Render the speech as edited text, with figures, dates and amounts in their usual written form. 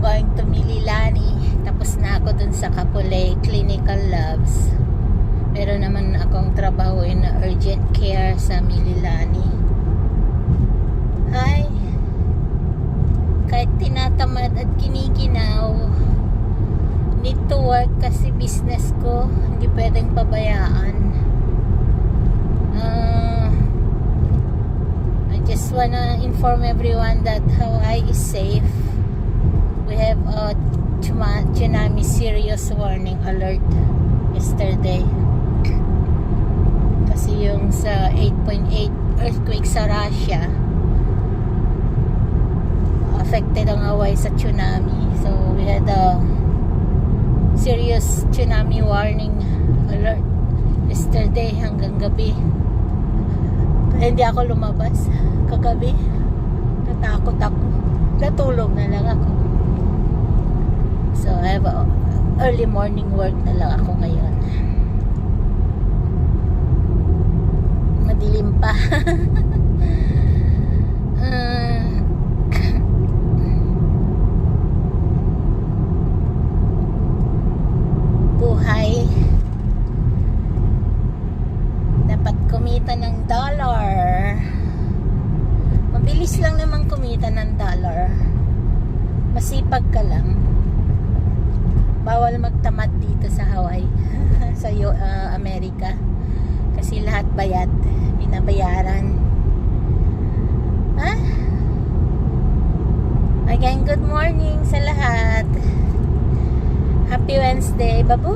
going to Mililani. Tapos na ako dun sa Kapolei Clinical Labs. Meron naman akong trabaho in urgent care sa Mililani. Hi! Kahit tinatamad at kiniginaw, need to work kasi business ko. Hindi pwedeng pabayaan. I just wanna inform everyone that Hawaii is safe. We have a tsunami serious warning alert yesterday. Kasi yung sa 8.8 earthquake sa Russia, affected ang Hawaii sa tsunami. So we had a serious tsunami warning alert yesterday hanggang gabi. Kaya hindi ako lumabas kagabi. Natakot ako. Natulog na lang ako. So I have a early morning work na lang ako ngayon. Madilim pa. Buhay. Dapat kumita ng dollar. Mabilis lang naman kumita ng dollar. Masipag ka lang. Bawal magtamad dito sa Hawaii. Sa Amerika. Kasi lahat bayad. Binabayaran. Ha? Again, good morning sa lahat. Happy Wednesday. Babu!